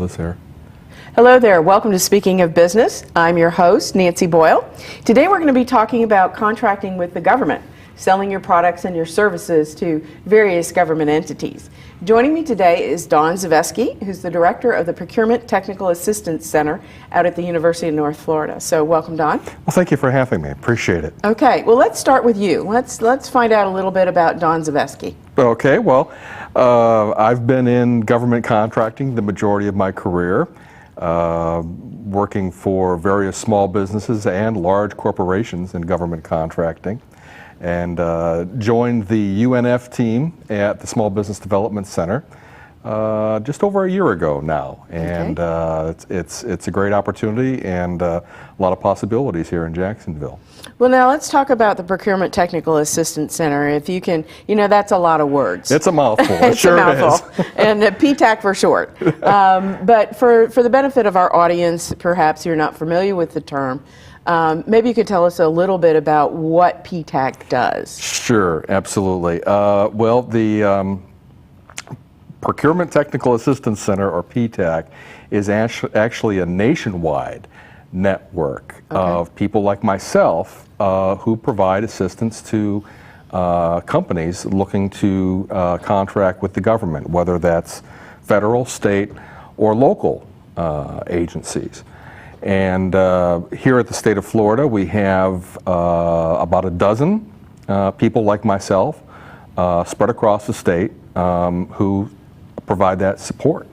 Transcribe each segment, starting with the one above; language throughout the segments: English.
us here. Hello there. Welcome to Speaking of Business. I'm your host, Nancy Boyle. Today we're going to be talking about contracting with the government, selling your products and your services to various government entities. Joining me today is Don Zaveski, who's the director of the Procurement Technical Assistance Center out at the University of North Florida. So welcome, Don. Well, thank you for having me. Appreciate it. Okay, well, let's start with you. Let's find out a little bit about Don Zaveski. Okay, well, I've been in government contracting the majority of my career, working for various small businesses and large corporations in government contracting, and joined the UNF team at the Small Business Development Center just over a year ago now, and it's a great opportunity and a lot of possibilities here in Jacksonville. Well, now let's talk about the Procurement Technical Assistance Center. If you can, that's a lot of words. It's a mouthful. It It's sure a mouthful. is. And PTAC for short. But for the benefit of our audience, perhaps you're not familiar with the term, maybe you could tell us a little bit about what PTAC does. Sure, absolutely. Well, the Procurement Technical Assistance Center, or PTAC, is actually a nationwide network of people like myself who provide assistance to companies looking to contract with the government, whether that's federal, state, or local agencies. And here at the state of Florida, we have about a dozen people like myself spread across the state who provide that support.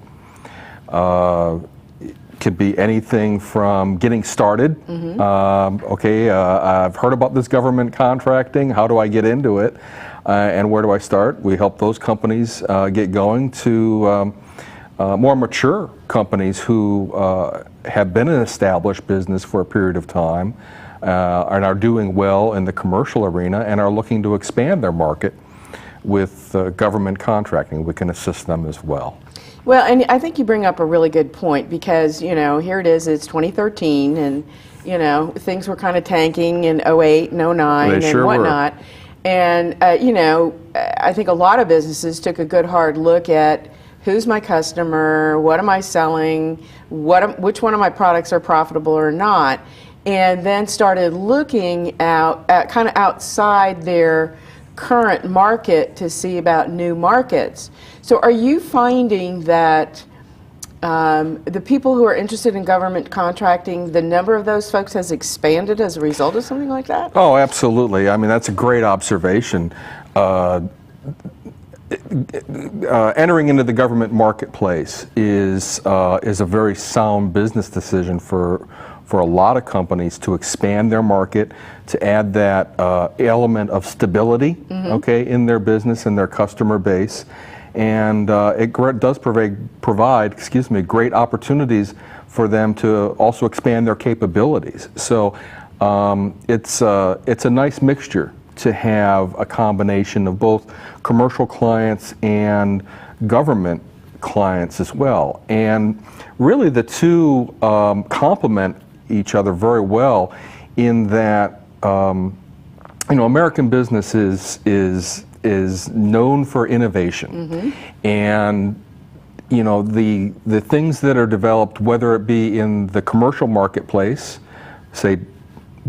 It could be anything from getting started. I've heard about this government contracting. How do I get into it? And where do I start? We help those companies get going, to more mature companies who have been in established business for a period of time and are doing well in the commercial arena and are looking to expand their market with government contracting. We can assist them as well. Well, and I think you bring up a really good point, because, here it is, it's 2013, and, things were kind of tanking in 08 and 09 They and sure whatnot. were. And, I think a lot of businesses took a good hard look at who's my customer, what am I selling, which one of my products are profitable or not, and then started looking at kind of outside their current market to see about new markets. So are you finding that the people who are interested in government contracting, the number of those folks has expanded as a result of something like that? Oh, absolutely. I mean, that's a great observation. Entering into the government marketplace is a very sound business decision for a lot of companies to expand their market, to add that element of stability, in their business and their customer base, and it does provide great opportunities for them to also expand their capabilities. So it's a nice mixture to have a combination of both commercial clients and government clients as well, and really the two complement each other very well, in that American business is known for innovation, and the things that are developed, whether it be in the commercial marketplace, say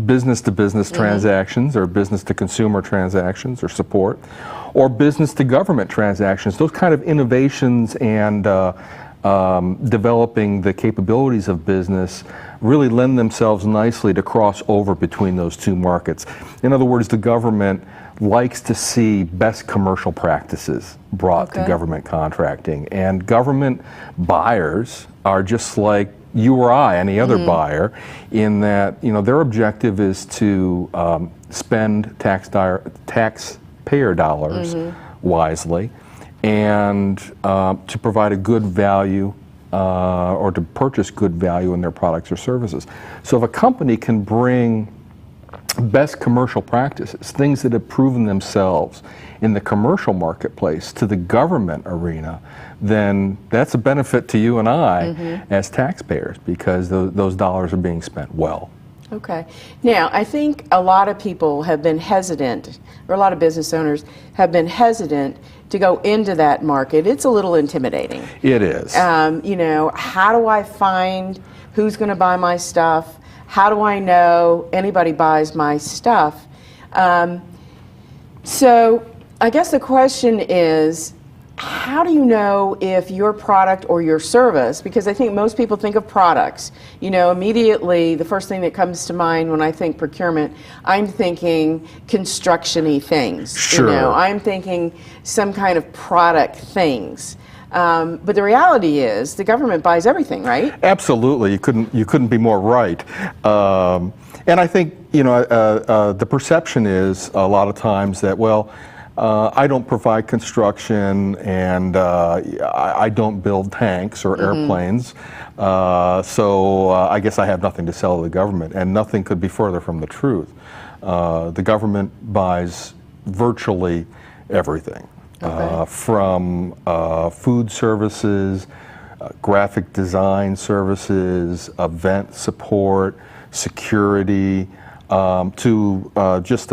business to business transactions or business to consumer transactions or support, or business to government transactions, those kind of innovations and developing the capabilities of business really lend themselves nicely to cross over between those two markets. In other words, the government likes to see best commercial practices brought to government contracting, and government buyers are just like you or I, any other buyer, in that their objective is to spend taxpayer dollars wisely, and to provide a good value or to purchase good value in their products or services. So if a company can bring best commercial practices, things that have proven themselves in the commercial marketplace, to the government arena, then that's a benefit to you and I as taxpayers, because those dollars are being spent well. Okay. Now, I think a lot of people have been hesitant, or a lot of business owners have been hesitant to go into that market. It's a little intimidating. It is. You know, how do I find who's going to buy my stuff? How do I know anybody buys my stuff? So I guess the question is, how do you know if your product or your service, because I think most people think of products, you know, immediately the first thing that comes to mind when I think procurement, I'm thinking construction-y things. Sure. You know, I'm thinking some kind of product things. But the reality is the government buys everything, right? Absolutely, you couldn't be more right. And I think, you know, the perception is a lot of times that, well, I don't provide construction, and I don't build tanks or airplanes, so I guess I have nothing to sell to the government, and nothing could be further from the truth. The government buys virtually everything, from food services, graphic design services, event support, security, to just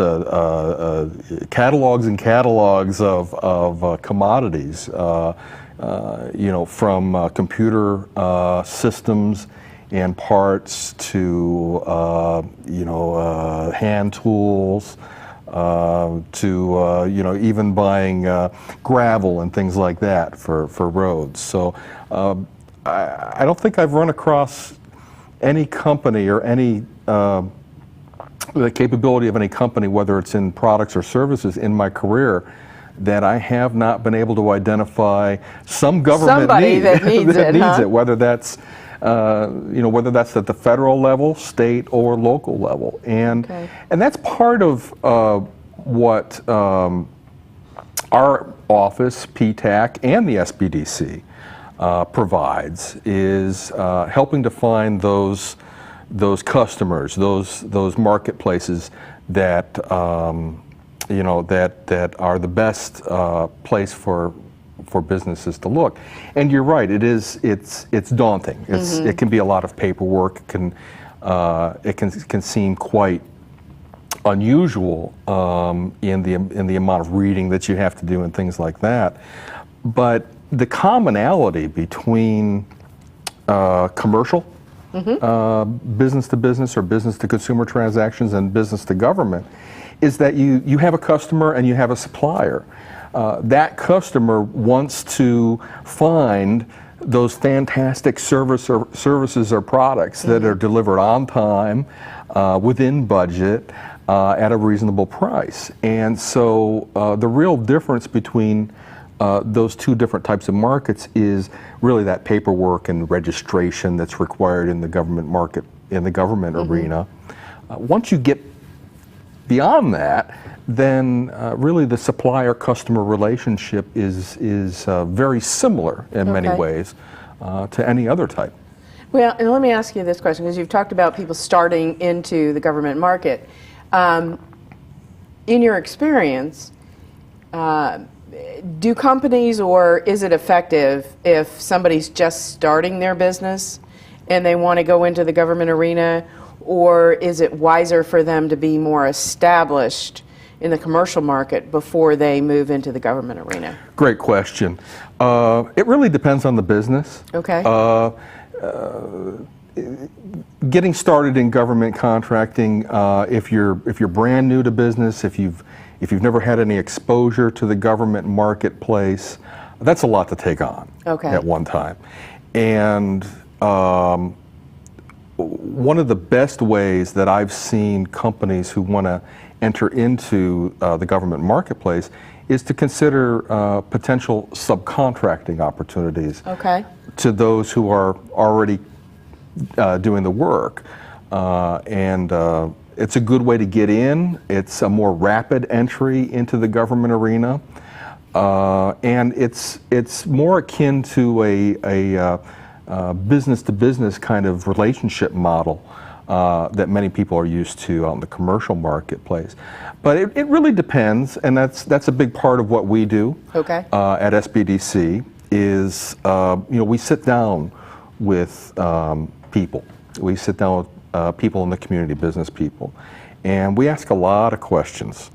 catalogs and catalogs of commodities, you know, from computer systems and parts to, you know, hand tools, to, you know, even buying gravel and things like that for roads. So I don't think I've run across any company or any the capability of any company, whether it's in products or services, in my career, that I have not been able to identify some government Somebody need that needs it, huh? whether that's you know, whether that's at the federal level, state, or local level, and that's part of what our office, PTAC, and the SBDC provides, is helping to find those customers, those marketplaces that you know, that are the best place for businesses to look. And you're right, it's daunting. It can be a lot of paperwork. It can seem quite unusual in the amount of reading that you have to do and things like that. But the commonality between commercial, business to business or business to consumer transactions and business to government is that you have a customer and you have a supplier. That customer wants to find those fantastic services or products that are delivered on time, within budget, at a reasonable price. And so the real difference between those two different types of markets is really that paperwork and registration that's required in the government market, in the government arena. Once you get beyond that, then really the supplier-customer relationship is very similar in many ways to any other type. Well, and let me ask you this question, because you've talked about people starting into the government market. In your experience, do companies, or is it effective if somebody's just starting their business and they want to go into the government arena, or is it wiser for them to be more established in the commercial market before they move into the government arena? Great question. It really depends on the business. Okay. Getting started in government contracting, if you're brand new to business, if you've never had any exposure to the government marketplace, that's a lot to take on at one time. And one of the best ways that I've seen companies who want to enter into the government marketplace is to consider potential subcontracting opportunities to those who are already doing the work. And it's a good way to get in. It's a more rapid entry into the government arena. And it's more akin to a business-to-business kind of relationship model that many people are used to on the commercial marketplace. But it really depends, and that's a big part of what we do at SBDC is, you know, we sit down with people. We sit down with people in the community, business people. And we ask a lot of questions,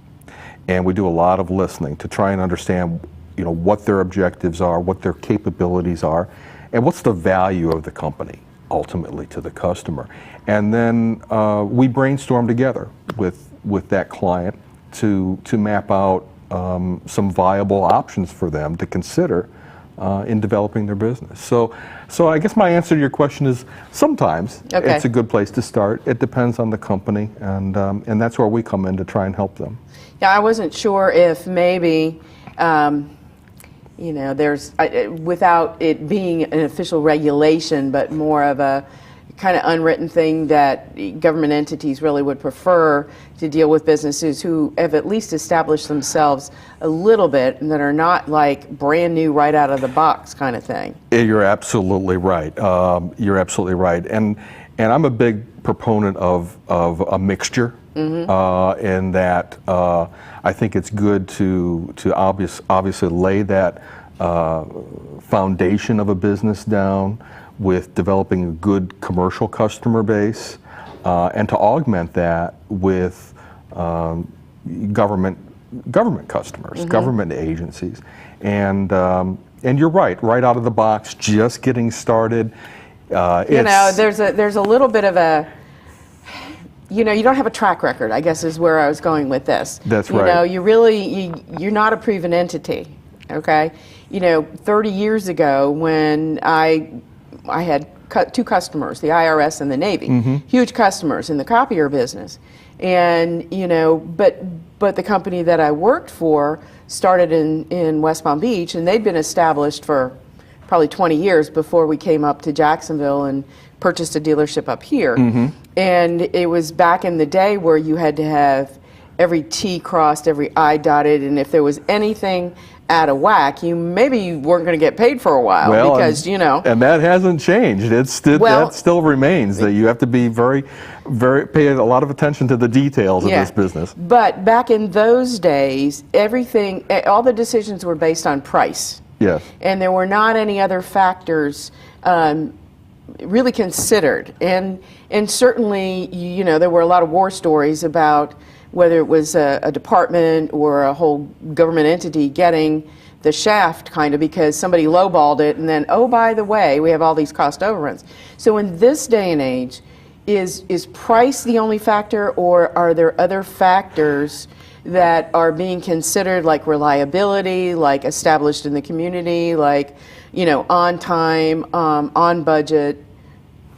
and we do a lot of listening to try and understand, what their objectives are, what their capabilities are, and what's the value of the company ultimately to the customer. And then we brainstorm together with that client to map out some viable options for them to consider in developing their business. So I guess my answer to your question is sometimes it's a good place to start. It depends on the company, and that's where we come in to try and help them. Yeah, I wasn't sure if maybe, there's, without it being an official regulation, but more of a kind of unwritten thing that government entities really would prefer to deal with businesses who have at least established themselves a little bit and that are not like brand new right out of the box kind of thing. You're absolutely right. You're absolutely right. And I'm a big proponent of a mixture in that I think it's good to obviously lay that foundation of a business down with developing a good commercial customer base, and to augment that with government customers, government agencies, and you're right out of the box, just getting started. There's a little bit of a, you don't have a track record, I guess is where I was going with this. That's right. You're not a proven entity, okay? 30 years ago when I had two customers, the IRS and the Navy, huge customers in the copier business. And, but the company that I worked for started in West Palm Beach, and they'd been established for probably 20 years before we came up to Jacksonville and purchased a dealership up here. And it was back in the day where you had to have every T crossed, every I dotted, and if there was anything out of whack, you weren't going to get paid for a while because, And that hasn't changed. That still remains, that you have to be very, very, pay a lot of attention to the details of this business. But back in those days, all the decisions were based on price. Yes. And there were not any other factors really considered. And certainly, there were a lot of war stories about whether it was a department or a whole government entity getting the shaft kind of because somebody lowballed it, and then, oh, by the way, we have all these cost overruns. So in this day and age, is price the only factor, or are there other factors that are being considered, like reliability, like established in the community, like, on time, on budget?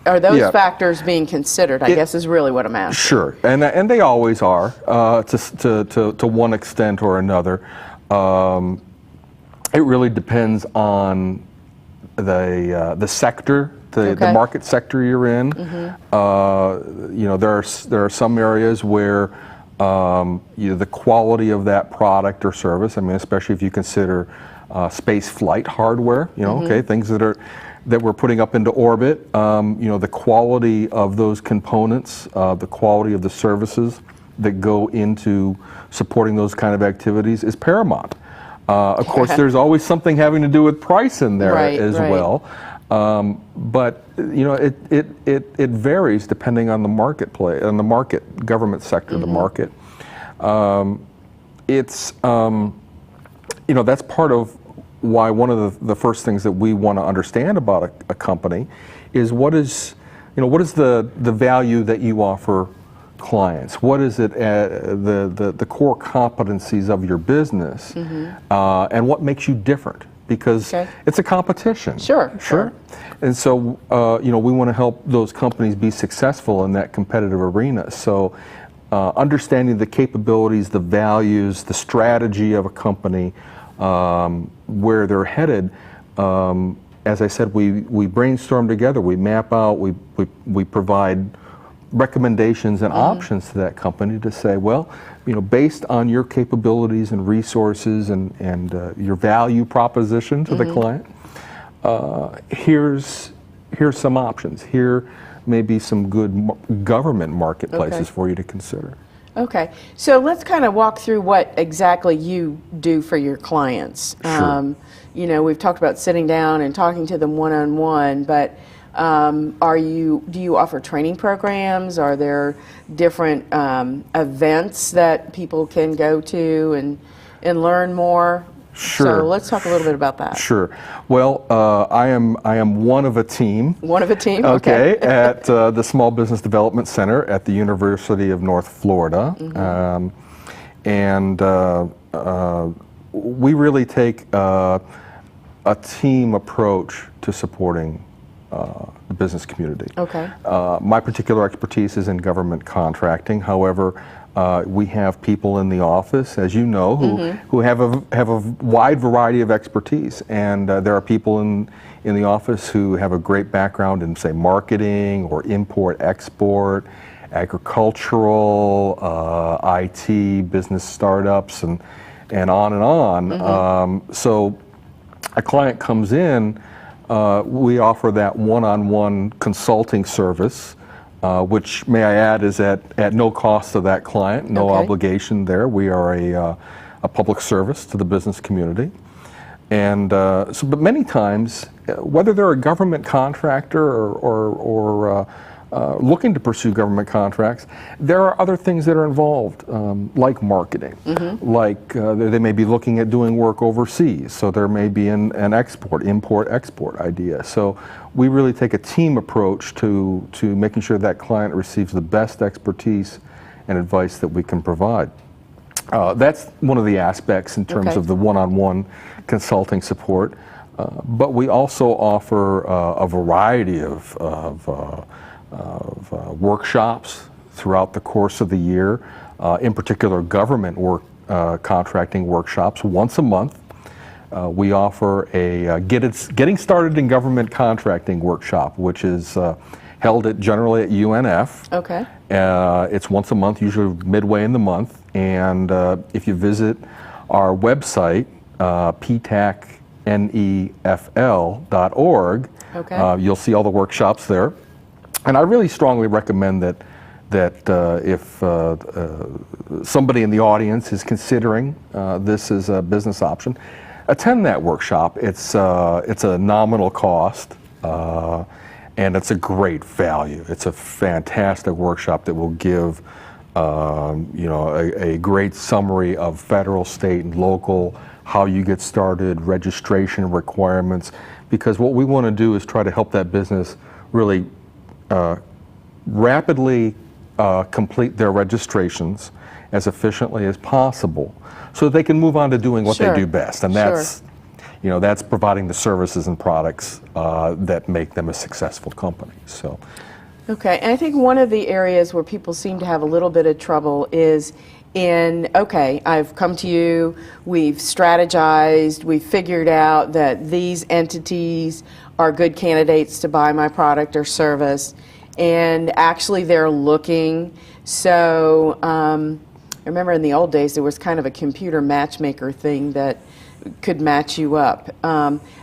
Are those factors being considered, I guess is really what I'm asking. Sure, and they always are, to one extent or another. It really depends on the sector, the market sector you're in. There are some areas where the quality of that product or service, especially if you consider space flight hardware, things that we're putting up into orbit, the quality of those components, the quality of the services that go into supporting those kind of activities is paramount. Of course, there's always something having to do with price in there as well. But it varies depending on the marketplace, on the market, government sector, the market. It's that's part of why one of the first things that we want to understand about a company is what is the value that you offer clients? What is it, the core competencies of your business, and what makes you different? Because it's a competition. Sure. And so, we want to help those companies be successful in that competitive arena. So, understanding the capabilities, the values, the strategy of a company, where they're headed. As I said, we brainstorm together, we map out, we provide recommendations and options to that company to say, well, based on your capabilities and resources and your value proposition to the client, here's some options. Here may be some good government marketplaces for you to consider. Okay, so let's kind of walk through what exactly you do for your clients. Sure. We've talked about sitting down and talking to them one-on-one, but Do you offer training programs? Are there different events that people can go to and learn more? Sure. So let's talk a little bit about that. Sure. Well, I am one of a team. One of a team? Okay, at the Small Business Development Center at the University of North Florida. We really take a team approach to supporting the business community. Okay. My particular expertise is in government contracting. However, we have people in the office, as you know, who have a wide variety of expertise, and there are people in the office who have a great background in, say, marketing or import-export, agricultural, IT, business startups, and on and on. So a client comes in, we offer that one-on-one consulting service, which, may I add, is at no cost to that client, no Okay. obligation there. We are a public service to the business community. And but many times, whether they're a government contractor or looking to pursue government contracts, there are other things that are involved, like marketing, like they may be looking at doing work overseas, so there may be an import-export idea. So we really take a team approach to making sure that client receives the best expertise and advice that we can provide. That's one of the aspects in terms Okay. of the one-on-one consulting support, but we also offer a variety of workshops throughout the course of the year, in particular government contracting workshops once a month. We offer a Getting Started in Government Contracting workshop, which is held generally at UNF. Okay. It's once a month, usually midway in the month, and if you visit our website, ptacnefl.org, Okay. you'll see all the workshops there. And I really strongly recommend that if somebody in the audience is considering this as a business option, attend that workshop. It's a nominal cost, and it's a great value. It's a fantastic workshop that will give a great summary of federal, state, and local, how you get started, registration requirements, because what we want to do is try to help that business really rapidly complete their registrations as efficiently as possible so that they can move on to doing what Sure. they do best. And that's, that's providing the services and products that make them a successful company. So. Okay, and I think one of the areas where people seem to have a little bit of trouble is okay, I've come to you, we've strategized, we've figured out that these entities are good candidates to buy my product or service, and actually they're looking. So I remember in the old days there was kind of a computer matchmaker thing that could match you up.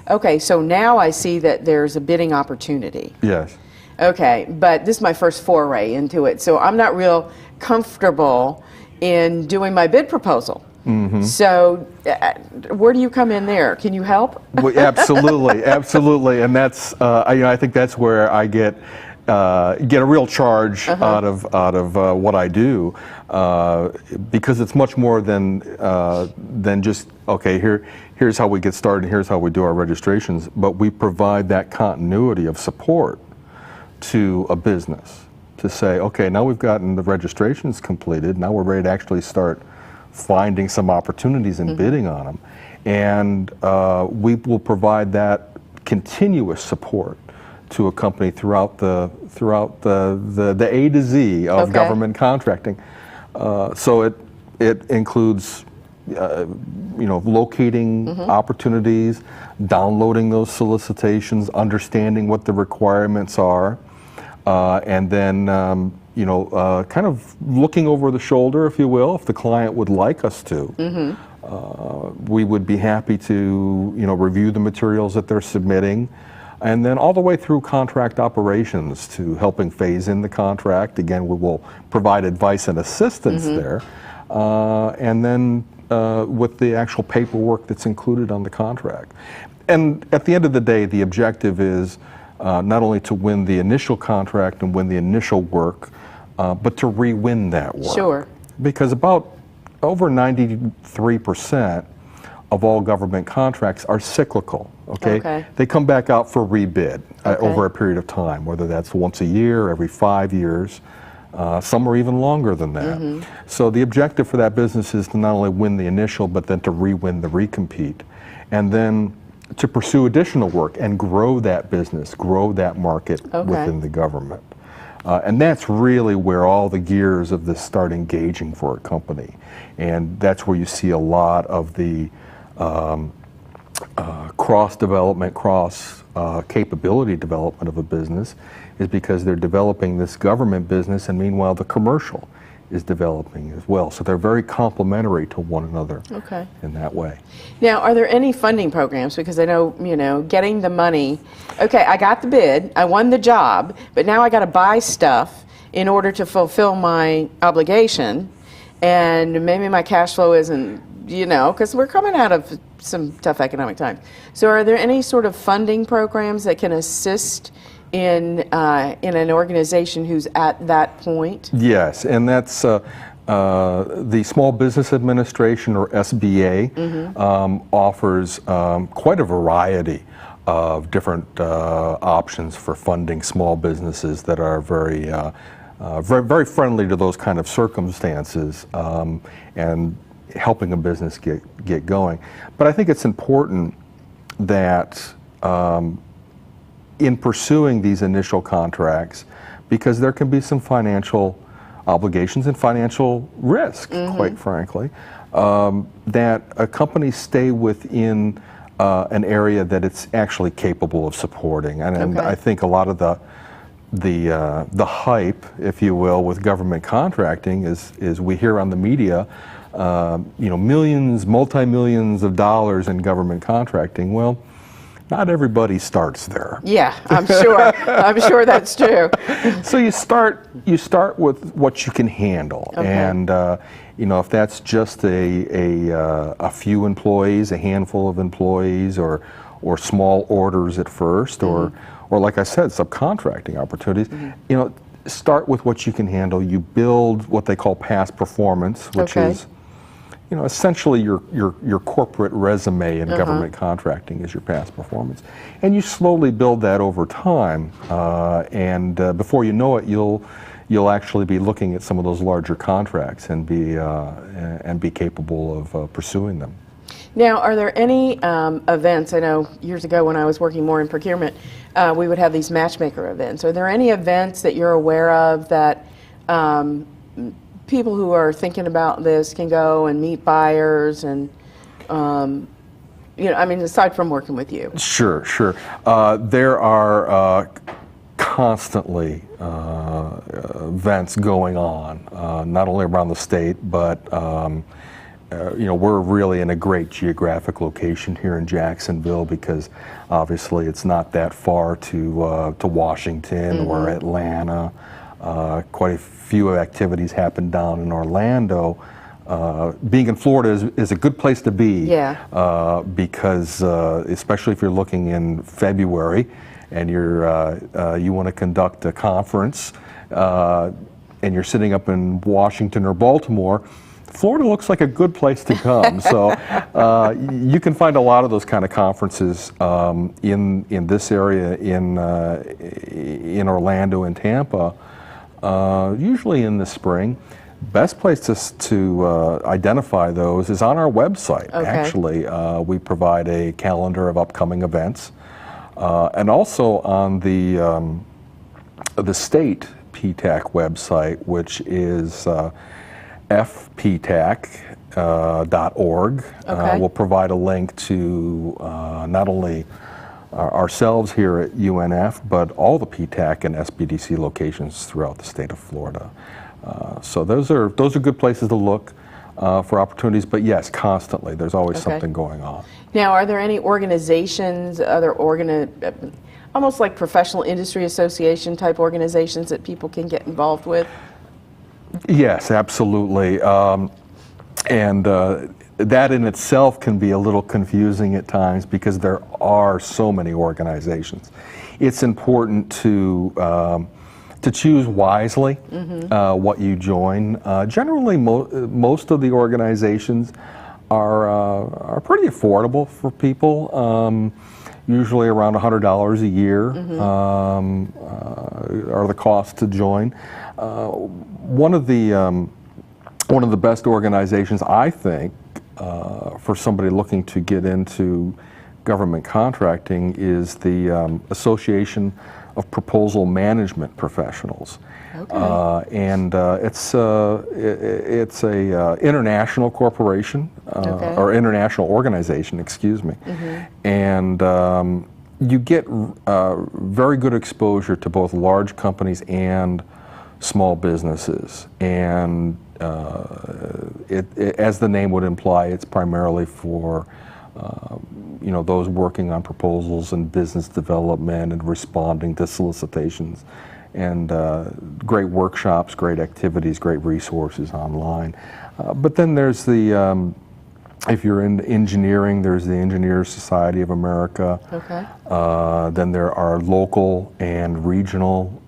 Okay, so now I see that there's a bidding opportunity. Yes. Okay, but this is my first foray into it, so I'm not real comfortable in doing my bid proposal. So where do you come in there? Can you help? Well, absolutely, absolutely, and that's I think that's where I get a real charge out of what I do, because it's much more than just here's how we get started, and here's how we do our registrations, but we provide that continuity of support to a business to say, okay, now we've gotten the registrations completed, now we're ready to actually start finding some opportunities and bidding on them, and we will provide that continuous support to a company throughout the A to Z of Okay. government contracting. So it includes locating opportunities, downloading those solicitations, understanding what the requirements are, and then kind of looking over the shoulder, if you will, if the client would like us to. We would be happy to review the materials that they're submitting, and then all the way through contract operations to helping phase in the contract. Again, we will provide advice and assistance there, and then with the actual paperwork that's included on the contract. And at the end of the day, the objective is not only to win the initial contract and win the initial work, but to re-win that work. Sure. Because about over 93% of all government contracts are cyclical, okay? Okay. They come back out for rebid Okay. over a period of time, whether that's once a year, every 5 years. Some are even longer than that. So the objective for that business is to not only win the initial, but then to re-win the recompete. And then to pursue additional work and grow that business, grow that market Okay. within the government. And that's really where all the gears of this start engaging for a company. And that's where you see a lot of the cross-development, cross-capability development of a business, is because they're developing this government business, and meanwhile the commercial is developing as well. So they're very complementary to one another Okay. in that way. Now, are there any funding programs? Because I know, getting the money, okay, I got the bid, I won the job, but now I got to buy stuff in order to fulfill my obligation, and maybe my cash flow isn't, because we're coming out of some tough economic times. So are there any sort of funding programs that can assist in an organization who's at that point? Yes, and that's the Small Business Administration, or SBA, offers quite a variety of different options for funding small businesses that are very, very friendly to those kind of circumstances, and helping a business get going. But I think it's important that in pursuing these initial contracts, because there can be some financial obligations and financial risk, quite frankly, that a company stay within an area that it's actually capable of supporting. And Okay. I think a lot of the hype, if you will, with government contracting is we hear on the media, millions, multi-millions of dollars in government contracting. Well, not everybody starts there. Yeah, I'm sure. I'm sure that's true. So you start with what you can handle, Okay. and if that's just a few employees, a handful of employees, or small orders at first, or like I said, subcontracting opportunities. Start with what you can handle. You build what they call past performance, which Okay. is essentially your corporate resume in government contracting is your past performance. And you slowly build that over time, and before you know it, you'll actually be looking at some of those larger contracts and be capable of pursuing them. Now, are there any events? I know years ago when I was working more in procurement, we would have these matchmaker events. Are there any events that you're aware of that people who are thinking about this can go and meet buyers and, aside from working with you? Sure. There are constantly events going on, not only around the state, but we're really in a great geographic location here in Jacksonville, because obviously it's not that far to Washington or Atlanta. Quite a few activities happen down in Orlando. Being in Florida is a good place to be, because especially if you're looking in February and you want to conduct a conference, and you're sitting up in Washington or Baltimore, Florida looks like a good place to come. So you can find a lot of those kind of conferences in this area, in Orlando and Tampa, usually in the spring. Best place to identify those is on our website. Okay. Actually, we provide a calendar of upcoming events, and also on the state PTAC website, which is fptac.org. Okay. We'll provide a link to not only ourselves here at UNF, but all the PTAC and SBDC locations throughout the state of Florida. So those are good places to look for opportunities. But yes, constantly there's always Okay. something going on. Now, are there any organizations, almost like professional industry association type organizations that people can get involved with? Yes, absolutely. And that in itself can be a little confusing at times, because there are so many organizations. it's important to choose wisely what you join. Generally, most of the organizations are pretty affordable for people. Usually around $100 a year are the costs to join. One of the best organizations, I think, for somebody looking to get into government contracting is the Association of Proposal Management Professionals. Okay. And it's a international corporation, Okay. or international organization, excuse me. And you get very good exposure to both large companies and small businesses. And as the name would imply, it's primarily for those working on proposals and business development and responding to solicitations, and great workshops, great activities, great resources online. But then there's the, if you're in engineering, there's the Engineers Society of America. Okay. Then there are local and regional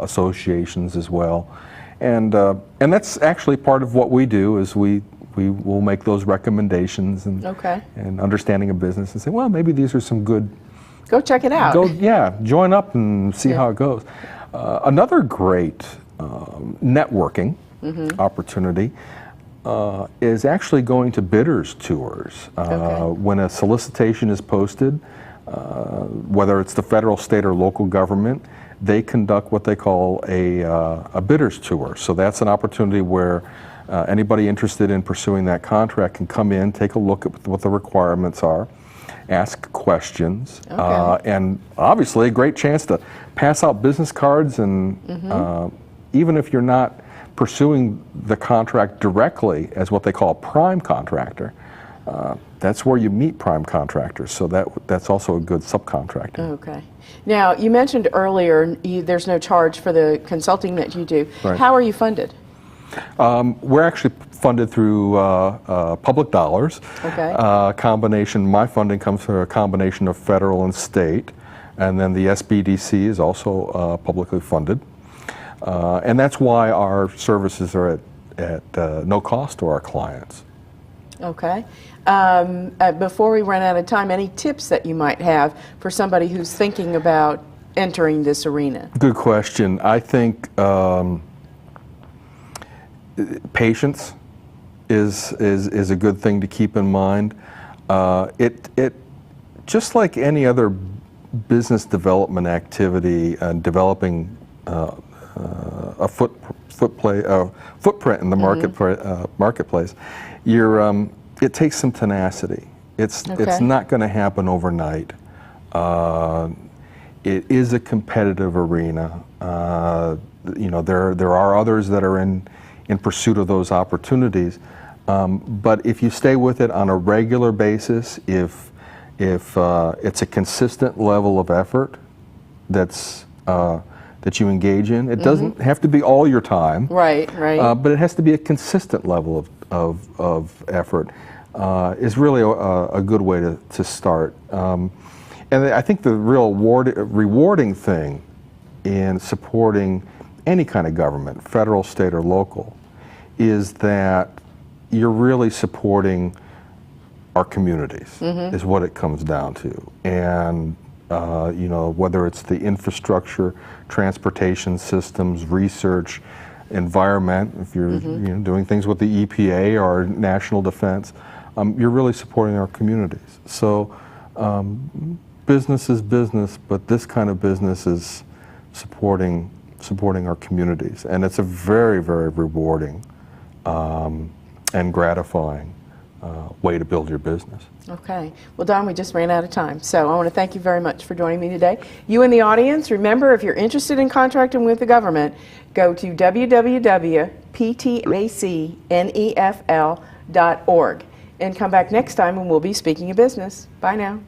associations as well. And that's actually part of what we do, is we will make those recommendations and Okay. and understanding of business and say, well, maybe these are some good. Go check it out. Join up and see how it goes. Another great networking opportunity is actually going to bidders tours. Okay. When a solicitation is posted, whether it's the federal, state, or local government, they conduct what they call a bidders tour. So that's an opportunity where anybody interested in pursuing that contract can come in, take a look at what the requirements are, ask questions, Okay. and obviously a great chance to pass out business cards. And even if you're not pursuing the contract directly as what they call a prime contractor, that's where you meet prime contractors. So that's also a good subcontracting. Okay. Now, you mentioned earlier there's no charge for the consulting that you do. Right. How are you funded? We're actually funded through public dollars. Okay. My funding comes from a combination of federal and state, and then the SBDC is also publicly funded. And that's why our services are at no cost to our clients. Okay. Before we run out of time, any tips that you might have for somebody who's thinking about entering this arena? Good question. I think patience is a good thing to keep in mind. It just like any other business development activity, developing a footprint in the marketplace, it takes some tenacity. It's not going to happen overnight. It is a competitive arena. There are others that are in pursuit of those opportunities. But if you stay with it on a regular basis, if it's a consistent level of effort that you engage in, it doesn't have to be all your time. Right, right. But it has to be a consistent level of effort. Is really a good way to start. And I think the real rewarding thing in supporting any kind of government, federal, state, or local, is that you're really supporting our communities, is what it comes down to. And whether it's the infrastructure, transportation systems, research, environment, if you're doing things with the EPA or national defense, you're really supporting our communities. So business is business, but this kind of business is supporting our communities. And it's a very, very rewarding and gratifying way to build your business. Okay. Well, Don, we just ran out of time. So I want to thank you very much for joining me today. You in the audience, remember, if you're interested in contracting with the government, go to www.ptacnefl.org and come back next time when we'll be speaking of business. Bye now.